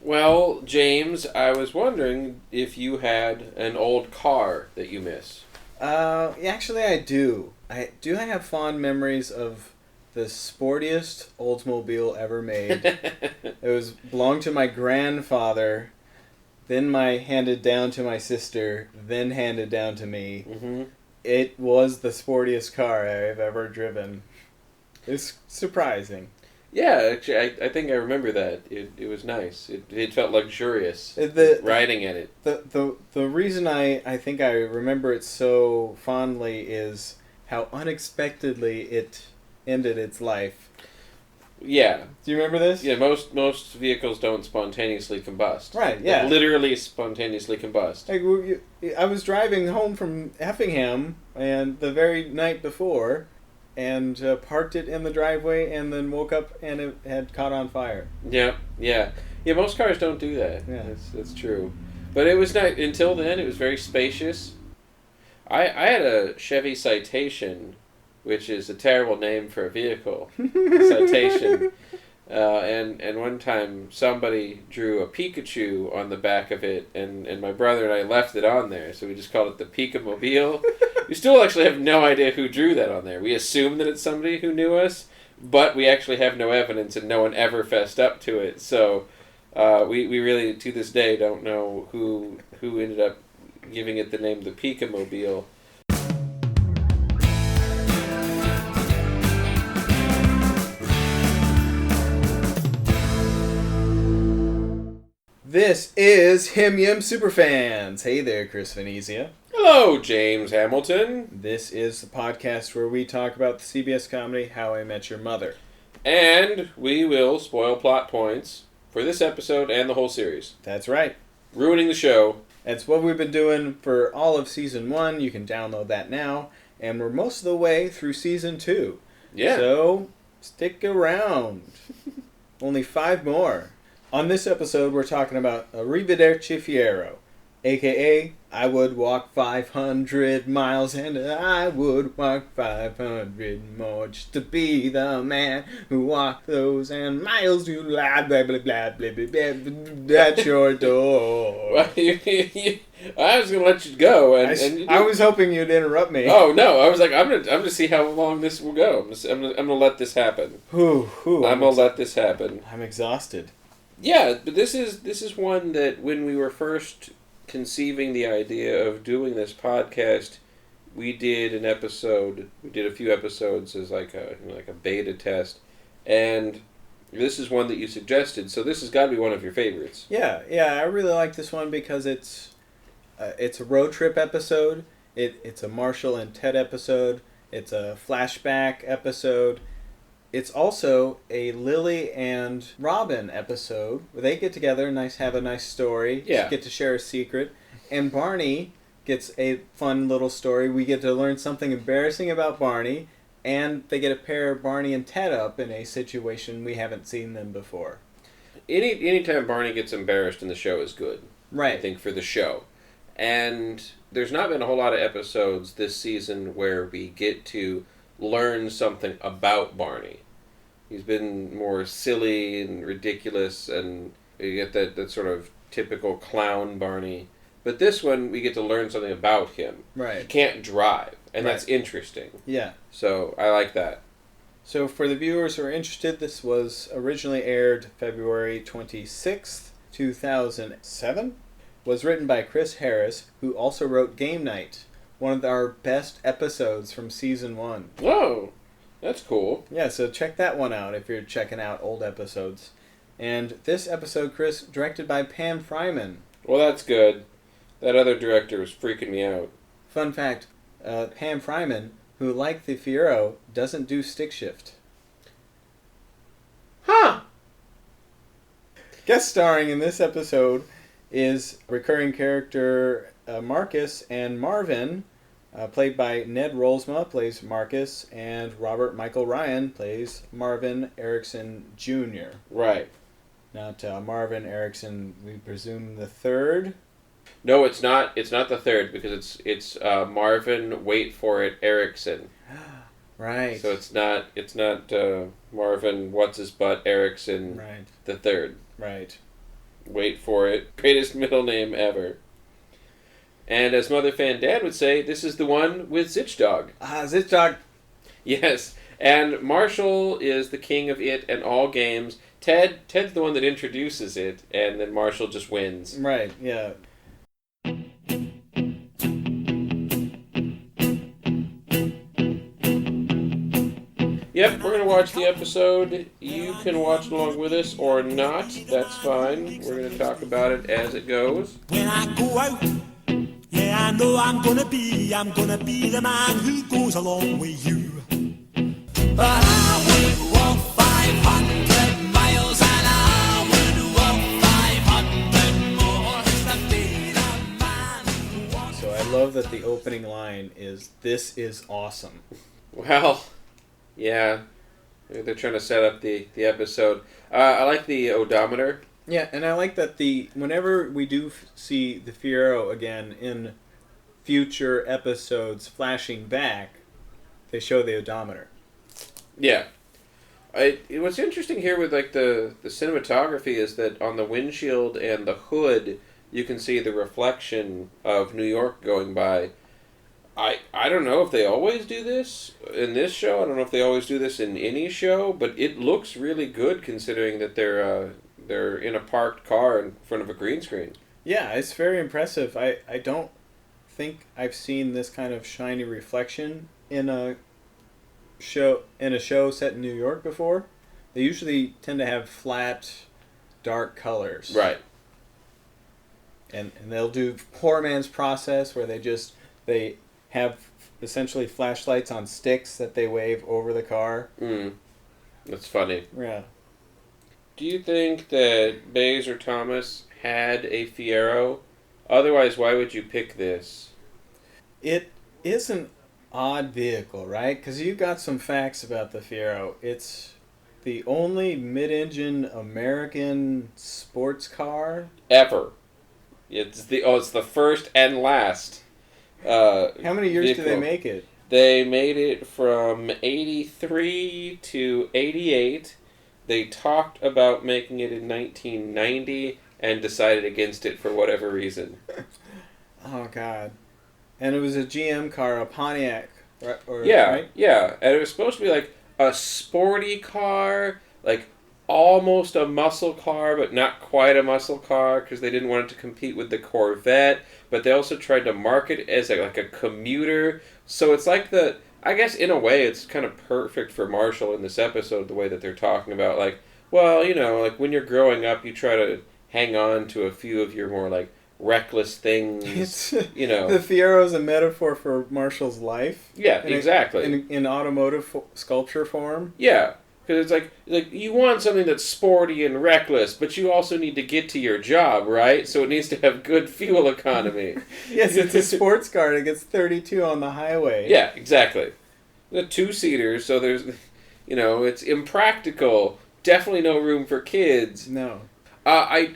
Well, James, I was wondering if you had an old car that you miss. Actually, I do. I have fond memories of the sportiest Oldsmobile ever made. It belonged to my grandfather, then handed down to my sister, then handed down to me. Mm-hmm. It was the sportiest car I've ever driven. It's surprising. Yeah, actually, I think I remember that. It was nice. It felt luxurious riding in it. The reason I think I remember it so fondly is how unexpectedly it ended its life. Yeah. Do you remember this? Yeah, most vehicles don't spontaneously combust. Right, yeah. They literally spontaneously combust. Like, I was driving home from Effingham and the very night before, and parked it in the driveway, and then woke up and it had caught on fire. Yeah. Most cars don't do that. Yeah, that's true. But it was not until then. It was very spacious. I had a Chevy Citation, which is a terrible name for a vehicle. Citation. And one time somebody drew a Pikachu on the back of it, and my brother and I left it on there, so we just called it the Pika-mobile. We still actually have no idea who drew that on there. We assume that it's somebody who knew us, but we actually have no evidence, and no one ever fessed up to it. So we really, to this day, don't know who ended up giving it the name the Pika-mobile. This is HIMYM Superfans. Hey there, Chris Venezia. Hello, James Hamilton. This is the podcast where we talk about the CBS comedy How I Met Your Mother. And we will spoil plot points for this episode and the whole series. That's right. Ruining the show. That's what we've been doing for all of Season 1. You can download that now. And we're most of the way through Season 2. Yeah. So, stick around. Only 5 more. On this episode, we're talking about Arrivederci Fiero, a.k.a. I would walk 500 miles and I would walk 500 more just to be the man who walked those and miles to blah, blah, blah, blah, blah, blah, blah, at your door. Well, I was going to let you go. And I was hoping you'd interrupt me. Oh, no. I was like, I'm gonna see how long this will go. I'm gonna let this happen. I'm going to let this happen. I'm exhausted. Yeah, but this is one that when we were first conceiving the idea of doing this podcast, we did an episode. We did a few episodes as like a beta test, and this is one that you suggested. So this has got to be one of your favorites. Yeah, I really like this one because it's a road trip episode. It's a Marshall and Ted episode. It's a flashback episode. It's also a Lily and Robin episode where they get together and have a nice story. Yeah. Get to share a secret. And Barney gets a fun little story. We get to learn something embarrassing about Barney, and they get to pair Barney and Ted up in a situation we haven't seen them before. Anytime Barney gets embarrassed in the show is good. Right. I think for the show. And there's not been a whole lot of episodes this season where we get to learn something about Barney. He's been more silly and ridiculous, and you get that sort of typical clown Barney. But this one, we get to learn something about him. Right. He can't drive, and Right. that's interesting. Yeah. So I like that. So for the viewers who are interested, this was originally aired February 26th, 2007. Was written by Chris Harris, who also wrote Game Night, one of our best episodes from Season 1. Oh, that's cool. Yeah, so check that one out if you're checking out old episodes. And this episode, Chris, directed by Pam Fryman. Well, that's good. That other director was freaking me out. Fun fact, Pam Fryman, who, like the Feiro, doesn't do stick shift. Huh! Guest starring in this episode is recurring character Marcus, and Marvin, played by Ned Rolsma, plays Marcus, and Robert Michael Ryan plays Marvin Eriksen Jr. Right. Not Marvin Eriksen, we presume the third? No, it's not. It's not the third because it's Marvin. Wait for it, Eriksen. Right. So it's not Marvin. What's his butt Eriksen. Right. The third. Right. Wait for it. Greatest middle name ever. And as Mother Fan Dad would say, this is the one with Zitchdog. Zitchdog. Yes. And Marshall is the king of it and all games. Ted's the one that introduces it, and then Marshall just wins. Right, yeah. Yep, we're going to watch the episode. You can watch along with us or not. That's fine. We're going to talk about it as it goes. When I go out, yeah, I know I'm gonna be the man who goes along with you. But I would walk 500 miles and I would walk 500 more to be the man who walks. So I love that the opening line is, "This is awesome." Well, yeah. They're trying to set up the episode. I like the odometer. Yeah, and I like that whenever we do see the Feiro again in future episodes flashing back, they show the odometer. Yeah. What's interesting here with like the cinematography is that on the windshield and the hood, you can see the reflection of New York going by. I don't know if they always do this in this show. I don't know if they always do this in any show, but it looks really good considering that they're in a parked car in front of a green screen. Yeah, it's very impressive. I don't think I've seen this kind of shiny reflection in a show set in New York before. They usually tend to have flat, dark colors. Right. And they'll do poor man's process where they have essentially flashlights on sticks that they wave over the car. That's funny. Yeah. Do you think that Bays or Thomas had a Feiro? Otherwise, why would you pick this? It is an odd vehicle, right? Because you've got some facts about the Feiro. It's the only mid-engine American sports car Ever. It's the first and last. How many years vehicle. do they make it? They made it from 83 to 88. They talked about making it in 1990 and decided against it for whatever reason. Oh, God. And it was a GM car, a Pontiac. Right? Yeah. And it was supposed to be like a sporty car, like almost a muscle car, but not quite a muscle car because they didn't want it to compete with the Corvette. But they also tried to market it as like a commuter. So it's like I guess in a way it's kind of perfect for Marshall in this episode, the way that they're talking about like, well, like when you're growing up, you try to hang on to a few of your more like reckless things, The Feiro is a metaphor for Marshall's life. Yeah, exactly. In automotive sculpture form. Yeah. Because it's like you want something that's sporty and reckless, but you also need to get to your job, right? So it needs to have good fuel economy. Yes, it's a sports car that gets 32 on the highway. Yeah, exactly. The two-seater, so there's, it's impractical. Definitely no room for kids. No. I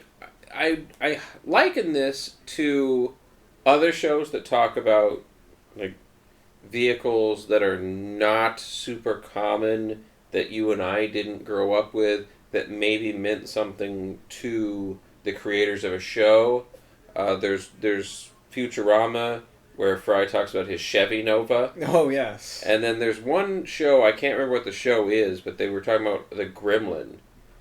liken this to other shows that talk about like vehicles that are not super common, that you and I didn't grow up with, that maybe meant something to the creators of a show. There's Futurama, where Fry talks about his Chevy Nova. Oh, yes. And then there's one show, I can't remember what the show is, but they were talking about the Gremlin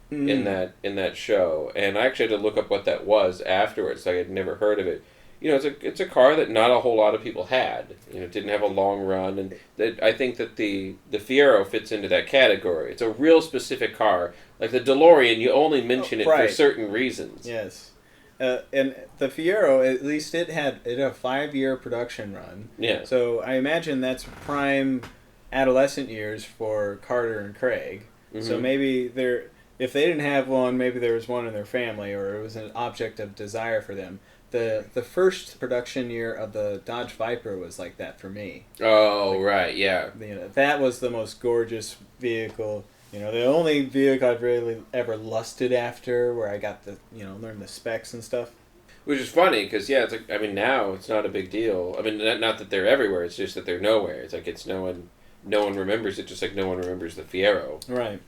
in that show. And I actually had to look up what that was afterwards, so I had never heard of it. It's a car that not a whole lot of people had. It didn't have a long run, and I think that the Feiro fits into that category. It's a real specific car. Like the DeLorean, you only mention it for certain reasons. Yes. And the Feiro, at least it had a 5-year production run. Yeah. So I imagine that's prime adolescent years for Carter and Craig. Mm-hmm. So maybe if they didn't have one, maybe there was one in their family, or it was an object of desire for them. The first production year of the Dodge Viper was like that for me. Oh, right, yeah. That was the most gorgeous vehicle. The only vehicle I've really ever lusted after, where I got learned the specs and stuff. Which is funny, because, it's like, now it's not a big deal. Not that they're everywhere, it's just that they're nowhere. It's like no one remembers it, just like no one remembers the Feiro. Right.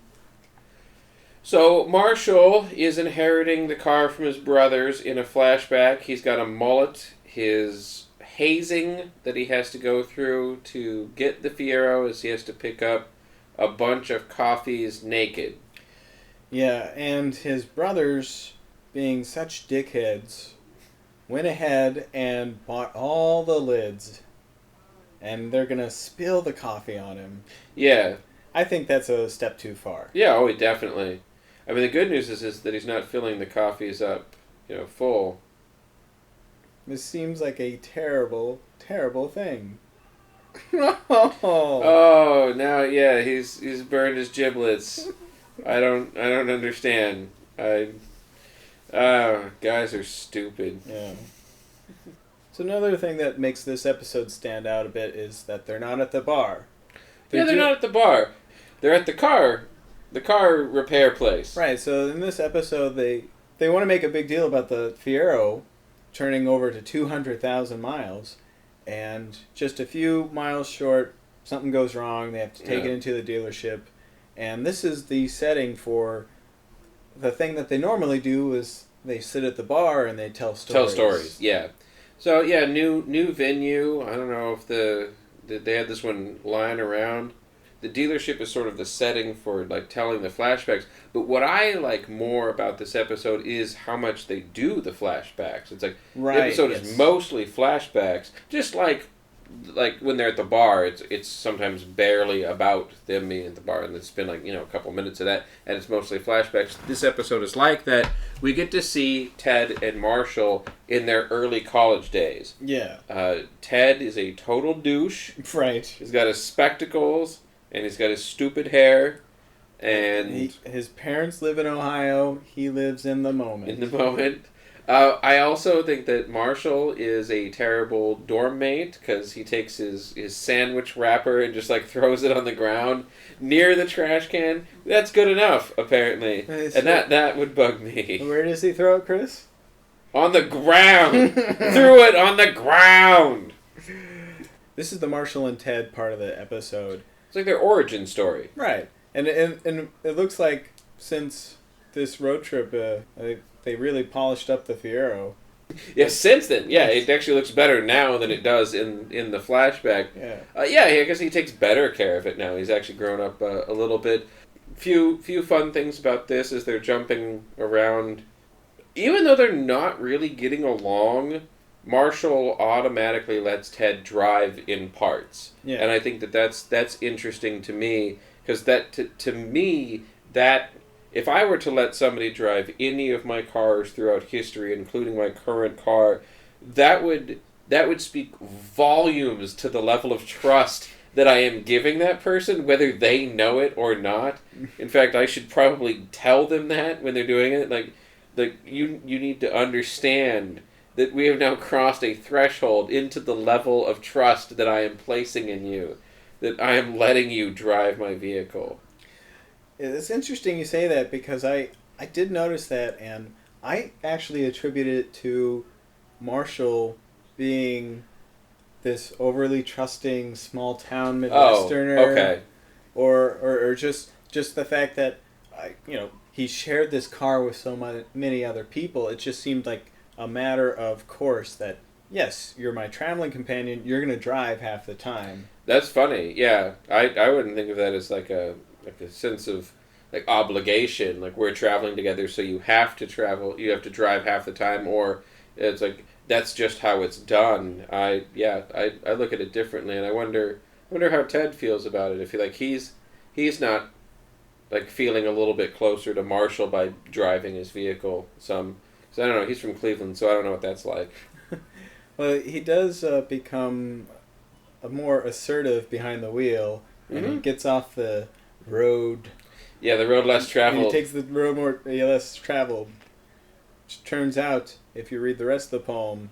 So Marshall is inheriting the car from his brothers in a flashback. He's got a mullet. His hazing that he has to go through to get the Fiero is he has to pick up a bunch of coffees naked. Yeah, and his brothers, being such dickheads, went ahead and bought all the lids. And they're going to spill the coffee on him. Yeah. I think that's a step too far. Yeah, oh, definitely. I mean, the good news is that he's not filling the coffees up, full. This seems like a terrible, terrible thing. Oh, now, yeah, he's burned his giblets. I don't understand. Guys are stupid. Yeah. So another thing that makes this episode stand out a bit is that they're not at the bar. They're not at the bar. They're at the car repair place. Right, so in this episode, they want to make a big deal about the Fiero turning over to 200,000 miles, and just a few miles short, something goes wrong, they have to take it into the dealership, and this is the setting for the thing that they normally do is they sit at the bar and they tell stories. Yeah. So, yeah, new venue. I don't know if they had this one lying around. The dealership is sort of the setting for, like, telling the flashbacks. But what I like more about this episode is how much they do the flashbacks. It's like, the episode is mostly flashbacks. Just like when they're at the bar, it's sometimes barely about them being at the bar, and it's been a couple minutes of that, and it's mostly flashbacks. This episode is like that. We get to see Ted and Marshall in their early college days. Yeah. Ted is a total douche. Right. He's got his spectacles, and he's got his stupid hair, and his parents live in Ohio. He lives in the moment. I also think that Marshall is a terrible dorm mate because he takes his sandwich wrapper and just throws it on the ground near the trash can. That's good enough, apparently. And that would bug me. Where does he throw it, Chris? On the ground! Threw it on the ground! This is the Marshall and Ted part of the episode. It's like their origin story. Right. And it looks like since this road trip, they really polished up the Fiero. Yeah, since then. Yeah, it actually looks better now than it does in the flashback. Yeah. I guess he takes better care of it now. He's actually grown up a little bit. Few fun things about this is they're jumping around. Even though they're not really getting along, Marshall automatically lets Ted drive in parts. Yeah. And I think that's interesting to me, because to me, if I were to let somebody drive any of my cars throughout history, including my current car, that would speak volumes to the level of trust that I am giving that person, whether they know it or not. In fact, I should probably tell them that when they're doing it. Like you need to understand that we have now crossed a threshold into the level of trust that I am placing in you, that I am letting you drive my vehicle. It's interesting you say that because I did notice that, and I actually attributed it to Marshall being this overly trusting small town Midwesterner. Oh, okay. Or just the fact that he shared this car with so many other people. It just seemed like a matter of course that yes, you're my traveling companion. You're gonna drive half the time. That's funny. Yeah, I wouldn't think of that as like a sense of obligation. Like we're traveling together, so you have to travel. You have to drive half the time, or it's like that's just how it's done. I look at it differently, and I wonder how Ted feels about it. If he's not feeling a little bit closer to Marshall by driving his vehicle some. So I don't know. He's from Cleveland, so I don't know what that's like. Well, he does become more assertive behind the wheel, and he gets off the road. Yeah, the road less traveled. He takes the road less traveled. Which turns out, if you read the rest of the poem,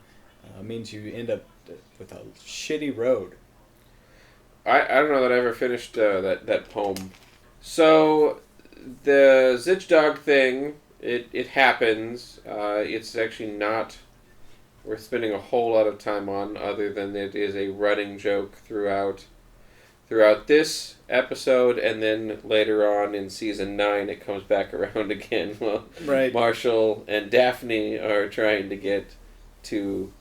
means you end up with a shitty road. I don't know that I ever finished that poem. So the Zitchdog thing, it happens. It's actually not worth spending a whole lot of time on, other than it is a running joke throughout throughout this episode, and then later on in season 9 it comes back around again. Well, Right. Marshall and Daphne are trying to get to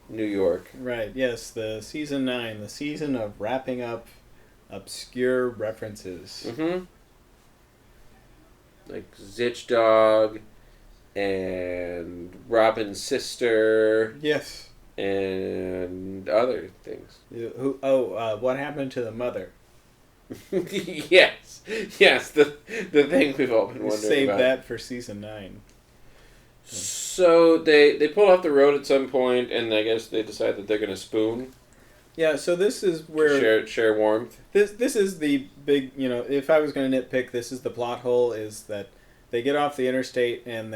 New York. Right, yes, the season 9, the season of wrapping up obscure references. Mm-hmm. Like Zitchdog and Robin's sister Yes. and other things. What happened to the mother? Yes, the thing we've all been wondering Save about. that for season 9. So they pull off the road at some point, and I guess they decide that they're going to spoon. Yeah, so this is where Share warmth. This is the big, if I was going to nitpick, this is the plot hole, is that they get off the interstate and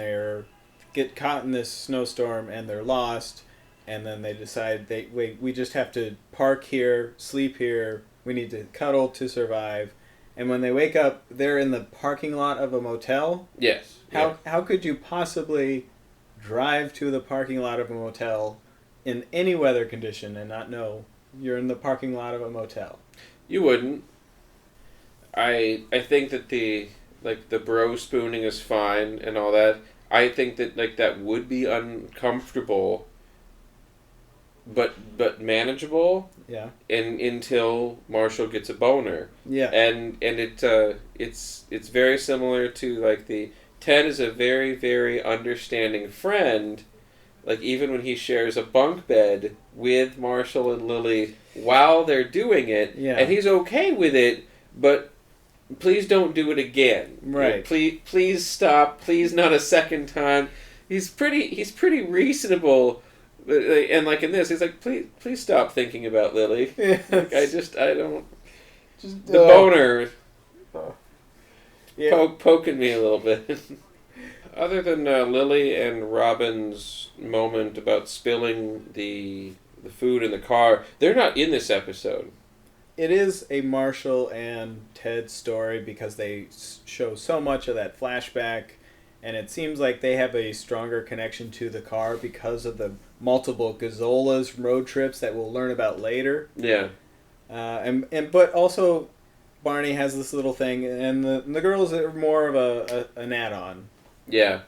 get caught in this snowstorm and they're lost, and then they decide we just have to park here, sleep here, we need to cuddle to survive. And when they wake up, they're in the parking lot of a motel. Yes. How could you possibly drive to the parking lot of a motel in any weather condition and not know you're in the parking lot of a motel? You wouldn't. I think that the bro spooning is fine and all that. I think that that would be uncomfortable, but manageable. Yeah. Until Marshall gets a boner. Yeah. And it's very similar to the Ted is a very, very understanding friend. Like, even when he shares a bunk bed with Marshall and Lily while they're doing it, and he's okay with it, but please don't do it again. Right. Please stop. Please not a second time. He's pretty reasonable, and in this, he's like, please stop thinking about Lily. Yes. I don't. Just the boner. Yeah. Poking me a little bit. Other than Lily and Robin's moment about spilling the food in the car, they're not in this episode. It is a Marshall and Ted story because they show so much of that flashback, and it seems like they have a stronger connection to the car because of the multiple Gazolas road trips that we'll learn about later. Yeah. But also Barney has this little thing, and the girls are more of an add-on. Yeah.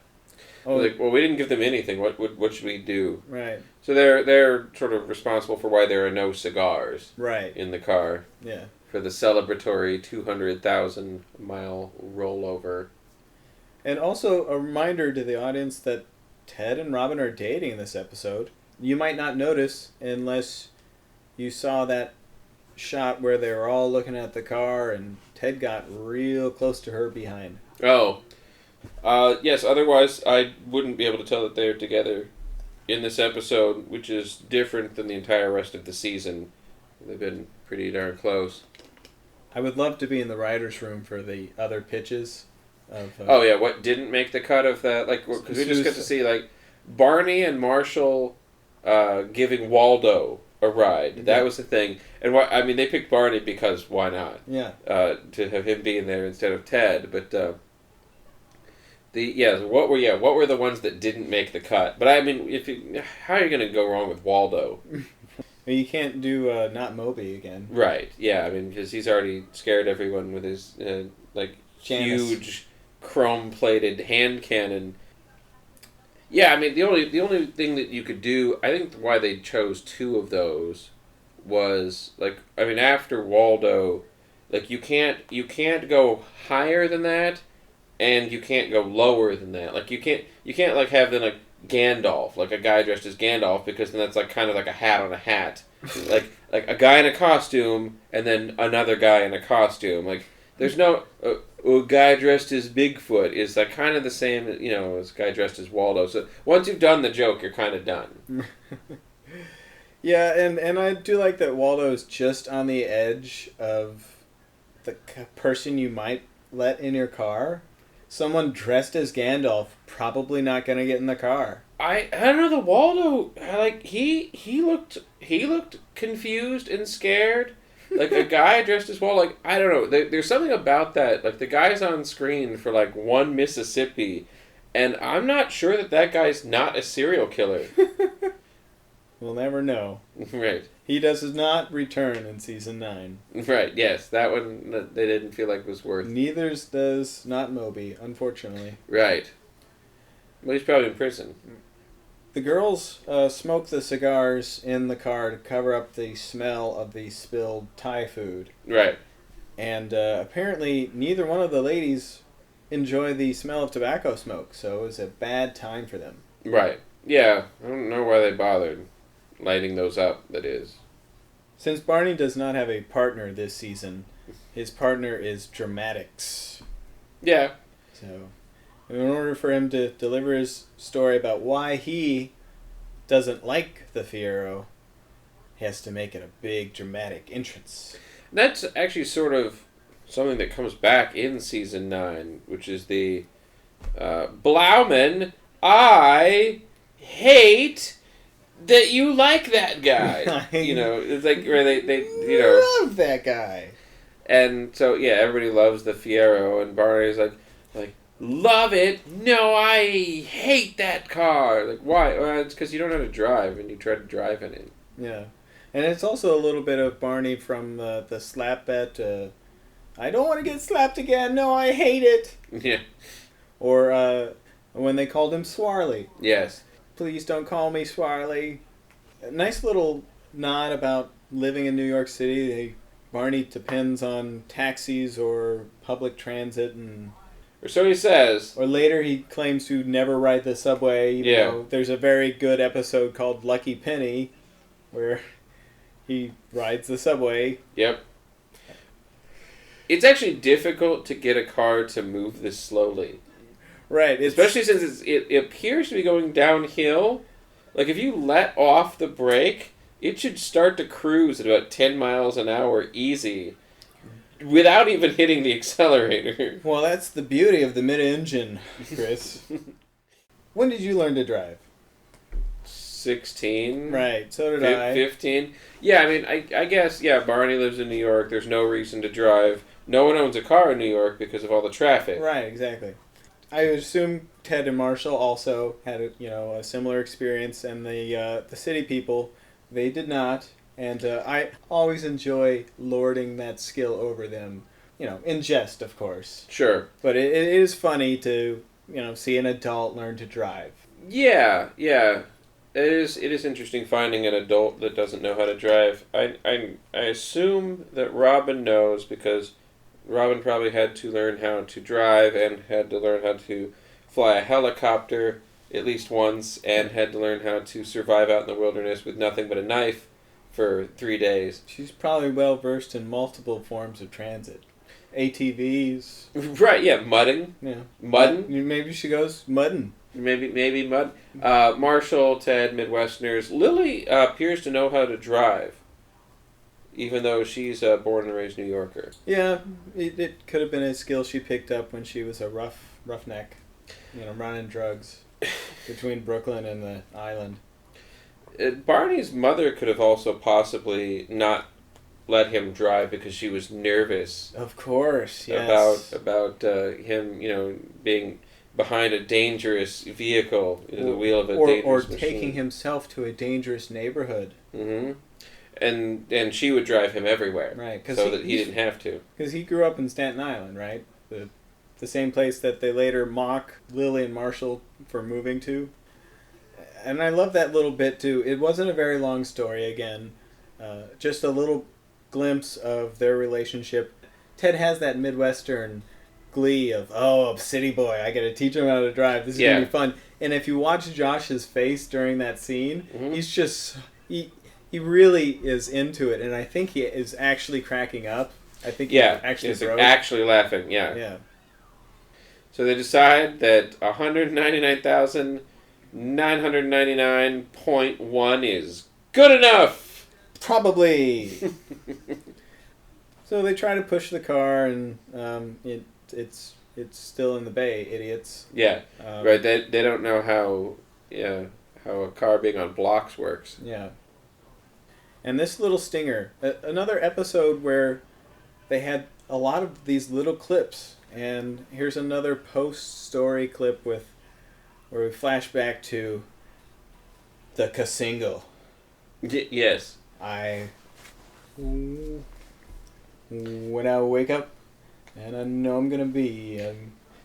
Oh, we didn't give them anything. What should we do? Right. So they're sort of responsible for why there are no cigars. Right. In the car. Yeah. For the celebratory 200,000 mile rollover. And also a reminder to the audience that Ted and Robin are dating in this episode. You might not notice unless you saw that shot where they were all looking at the car and Ted got real close to her behind. Oh. Yes, otherwise I wouldn't be able to tell that they're together in this episode, which is different than the entire rest of the season. They've been pretty darn close. I would love to be in the writer's room for the other pitches. What didn't make the cut of that? Because we just got to see, Barney and Marshall giving Waldo a ride. Yeah. That was the thing. And they picked Barney because why not? Yeah. To have him being there instead of Ted, but what were the ones that didn't make the cut? But how are you going to go wrong with Waldo? You can't do not Moby again. Right. Yeah. Because he's already scared everyone with his huge chrome-plated hand cannon. Yeah. The only thing that you could do, I think, why they chose 2 of those was after Waldo, you can't go higher than that. And you can't go lower than that. You can't have then Gandalf, a guy dressed as Gandalf, because then that's kind of like a hat on a hat. like a guy in a costume and then another guy in a costume. There's no a guy dressed as Bigfoot is kind of the same, as a guy dressed as Waldo. So once you've done the joke, you're kind of done. Yeah, and I do like that Waldo's just on the edge of the person you might let in your car. Someone dressed as Gandalf probably not gonna get in the car. I don't know, the Waldo, he looked confused and scared. A guy dressed as Waldo, I don't know. There's something about that. The guy's on screen for one Mississippi, and I'm not sure that guy's not a serial killer. We'll never know. Right. He does not return in season 9. Right, yes. That one they didn't feel like was worth. Neither does not Moby, unfortunately. Right. Well, he's probably in prison. The girls smoke the cigars in the car to cover up the smell of the spilled Thai food. Right. And apparently neither one of the ladies enjoy the smell of tobacco smoke, so it was a bad time for them. Right. Yeah, I don't know why they bothered lighting those up, that is. Since Barney does not have a partner this season, his partner is Dramatics. Yeah. So, in order for him to deliver his story about why he doesn't like the Feiro, he has to make it a big dramatic entrance. That's actually sort of something that comes back in season 9, which is the Blauman, I hate that you like that guy. It's like where they love that guy. And so yeah, everybody loves the Fiero, and Barney's like love it. No, I hate that car. Like why? Well, it's because you don't know how to drive, and you try to drive in it. Yeah, and it's also a little bit of Barney from the slap bet. I don't want to get slapped again. No, I hate it. Yeah. Or when they called him Swarley. Yes. Please don't call me Swarley. A nice little nod about living in New York City. Barney depends on taxis or public transit, or so he says. Or later he claims to never ride the subway. Even though there's a very good episode called Lucky Penny where he rides the subway. Yep. It's actually difficult to get a car to move this slowly. Right. Especially since it appears to be going downhill. Like, if you let off the brake, it should start to cruise at about 10 miles an hour easy without even hitting the accelerator. Well, that's the beauty of the mid-engine, Chris. When did you learn to drive? 16. Right, so did I. 15. Yeah, I mean, I guess, yeah, Barney lives in New York. There's no reason to drive. No one owns a car in New York because of all the traffic. Right, exactly. I would assume Ted and Marshal also had a similar experience, and the city people, they did not. And I always enjoy lording that skill over them, in jest, of course. Sure. But it is funny to see an adult learn to drive. Yeah. It is interesting finding an adult that doesn't know how to drive. I assume that Robin knows because Robin probably had to learn how to drive and had to learn how to fly a helicopter at least once and had to learn how to survive out in the wilderness with nothing but a knife for 3 days. She's probably well versed in multiple forms of transit. ATVs. Right, yeah, mudding. Yeah. Mudding. Maybe she goes mudding. Maybe mud. Marshall, Ted, Midwesterners. Lily appears to know how to drive, even though she's a born and raised New Yorker. Yeah, it could have been a skill she picked up when she was a roughneck, running drugs between Brooklyn and the island. Barney's mother could have also possibly not let him drive because she was nervous. Of course, yes. About him, being behind a dangerous vehicle, the wheel of a dangerous machine. Or taking himself to a dangerous neighborhood. Mm-hmm. And she would drive him everywhere, right? So that he didn't have to. Because he grew up in Staten Island, right? The same place that they later mock Lily and Marshall for moving to. And I love that little bit too. It wasn't a very long story. Again, just a little glimpse of their relationship. Ted has that Midwestern glee of, a city boy, I gotta teach him how to drive, this is gonna be fun. And if you watch Josh's face during that scene, he's just he really is into it, and I think he is actually cracking up. I think he actually broke. Actually laughing, yeah. So they decide that 199,999.1 is good enough. Probably. So they try to push the car, and it's still in the bay, idiots. Yeah, right. They don't know how a car being on blocks works. Yeah. And this little stinger, another episode where they had a lot of these little clips, and here's another post-story clip where we flash back to the Casingle. Yes. When I wake up, and I know I'm gonna be.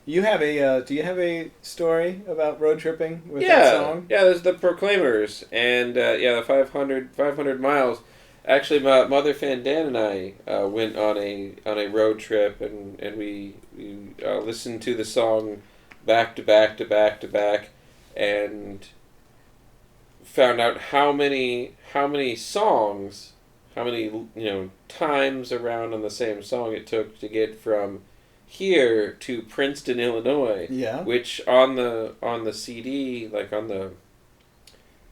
You have a. Do you have a story about road tripping with that song? Yeah. There's the Proclaimers, and the 500 miles. Actually, my mother fan Dan and I went on a road trip, and we listened to the song back to back to back to back, and found out how many songs, how many times around on the same song it took to get from here to Princeton, Illinois. Yeah. Which on the CD, like on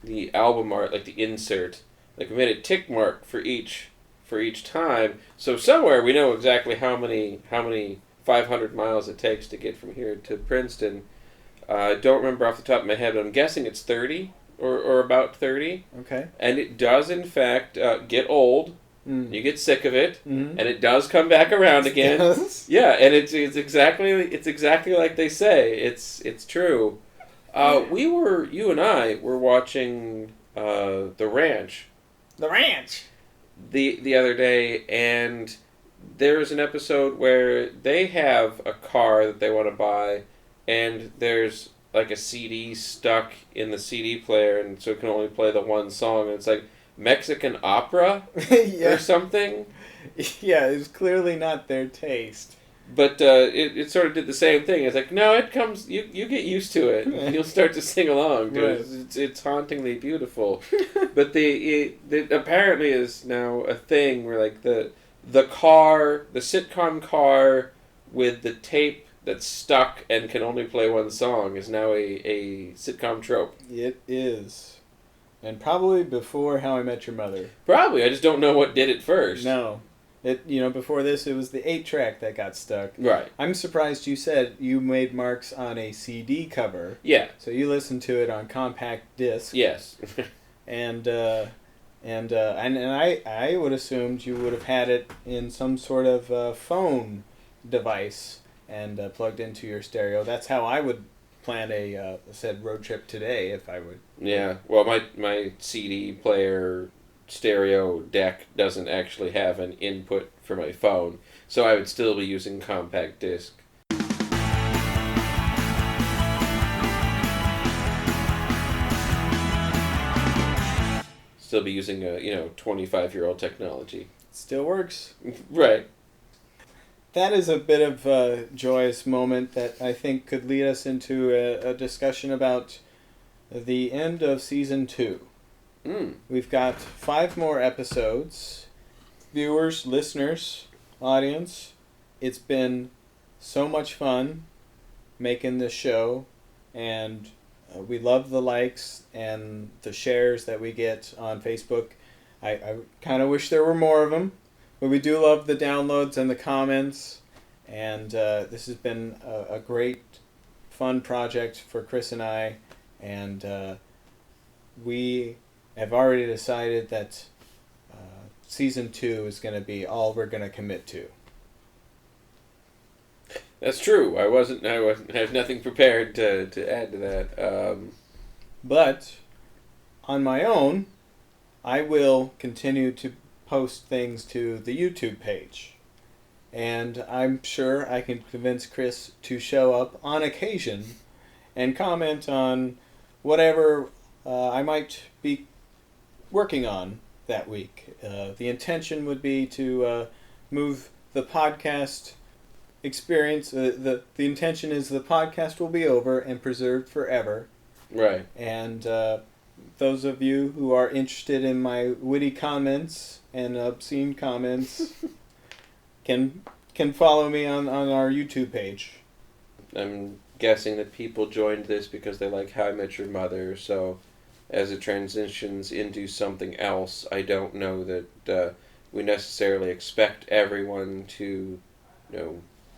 the album art, like the insert, like we made a tick mark for each time. So somewhere we know exactly how many 500 miles it takes to get from here to Princeton. I don't remember off the top of my head, but I'm guessing it's 30 or about 30. Okay. And it does in fact get old. You get sick of it, and it does come back around again. Yeah, and it's exactly like they say. It's true. You and I were watching The Ranch. The Ranch. The other day, and there's an episode where they have a car that they want to buy, and there's like a CD stuck in the CD player, and so it can only play the one song, and it's like Mexican opera or something. Yeah, it's clearly not their taste. But it sort of did the same thing. It's like, no, it comes, you get used to it, and you'll start to sing along. Right. It's hauntingly beautiful. But it apparently is now a thing where like the sitcom car with the tape that's stuck and can only play one song is now a sitcom trope. It is. And probably before How I Met Your Mother. Probably. I just don't know what did it first. No. Before this, it was the 8-track that got stuck. Right. I'm surprised you said you made marks on a CD cover. Yeah. So you listened to it on compact disc. Yes. and I would assumed you would have had it in some sort of phone device and plugged into your stereo. That's how I would plan a said road trip today if I would. Yeah. Well, my CD player stereo deck doesn't actually have an input for my phone, so I would still be using compact disc. Still be using a 25-year-old technology. Still works. Right. That is a bit of a joyous moment that I think could lead us into a discussion about the end of season 2. We've got 5 more episodes. Viewers, listeners, audience, it's been so much fun making this show, and we love the likes and the shares that we get on Facebook. I kind of wish there were more of them, but we do love the downloads and the comments, and this has been a great, fun project for Chris and I, and we have already decided that season 2 is going to be all we're going to commit to. That's true. I had nothing prepared to add to that. But on my own, I will continue to post things to the YouTube page. And I'm sure I can convince Chris to show up on occasion and comment on whatever I might be working on that week. The intention would be to move the podcast experience. The intention is the podcast will be over and preserved forever. Right. And those of you who are interested in my witty comments and obscene comments can follow me on our YouTube page. I'm guessing that people joined this because they like How I Met Your Mother, so as it transitions into something else, I don't know that we necessarily expect everyone to,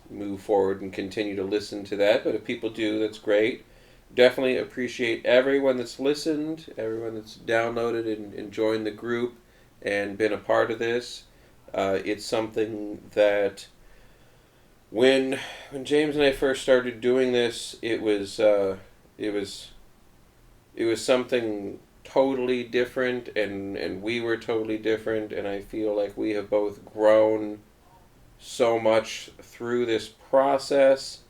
move forward and continue to listen to that. But if people do, that's great. Definitely appreciate everyone that's listened, everyone that's downloaded and joined the group and been a part of this. It's something that when James and I first started doing this, it was something totally different, and we were totally different, and I feel like we have both grown so much through this process,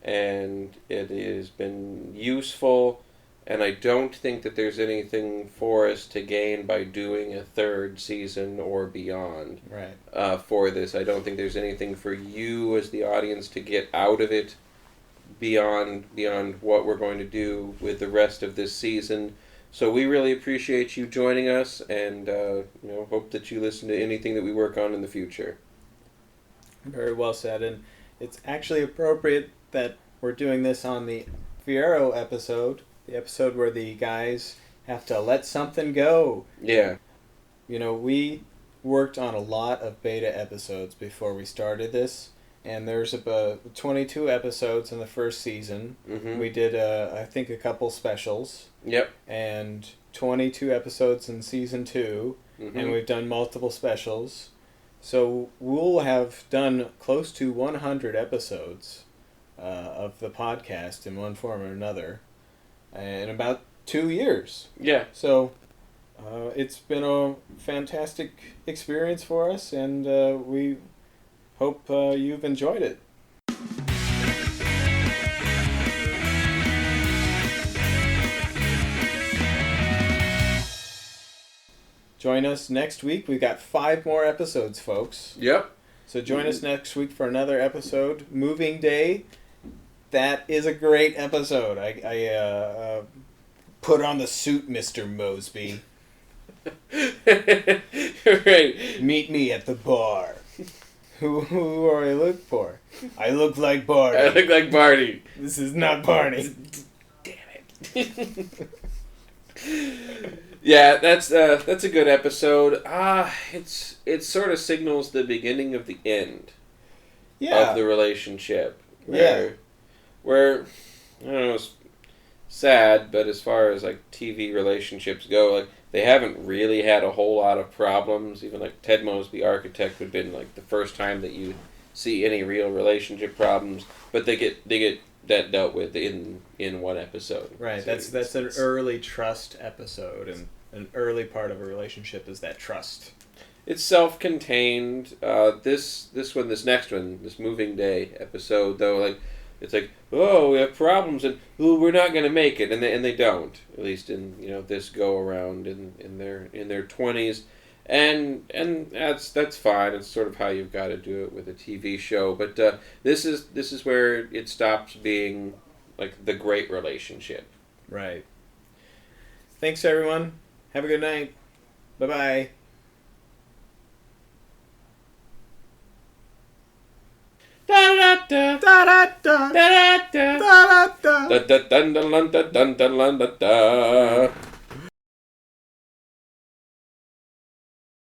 and it has been useful, and I don't think that there's anything for us to gain by doing a third season or beyond. Right. For this. I don't think there's anything for you as the audience to get out of it beyond what we're going to do with the rest of this season. So we really appreciate you joining us, and hope that you listen to anything that we work on in the future. Very well said, and it's actually appropriate that we're doing this on the Feiro episode, the episode where the guys have to let something go. Yeah. We worked on a lot of beta episodes before we started this, and there's about 22 episodes in the first season. Mm-hmm. We did, I think, a couple specials. Yep. And 22 episodes in season 2, Mm-hmm. and we've done multiple specials. So we'll have done close to 100 episodes of the podcast in one form or another in about 2 years. Yeah. So it's been a fantastic experience for us, and we hope you've enjoyed it. Join us next week. We've got 5 more episodes, folks. Yep. So join us next week for another episode. Moving Day. That is a great episode. I put on the suit, Mr. Mosby. Right. Meet me at the bar. Who do I look for? I look like Barney. I look like Barney. This is not Barney. Damn it. Yeah, that's a good episode. It sort of signals the beginning of the end of the relationship. Where I don't know, it's sad, but as far as like TV relationships go, like they haven't really had a whole lot of problems. Even like Ted Mosby, Architect, would have been like the first time that you see any real relationship problems, but they get that dealt with in one episode. Right. So that's an early trust episode, and an early part of a relationship is that trust. It's self-contained. This next one, this Moving Day episode, though, like it's like, oh, we have problems, and we're not going to make it, and they don't. At least in this go around in their 20s, and that's fine. It's sort of how you've got to do it with a TV show. But this is where it stops being like the great relationship. Right. Thanks, everyone. Have a good night. Bye-bye. Da da da da da da da da da da da da da da da da da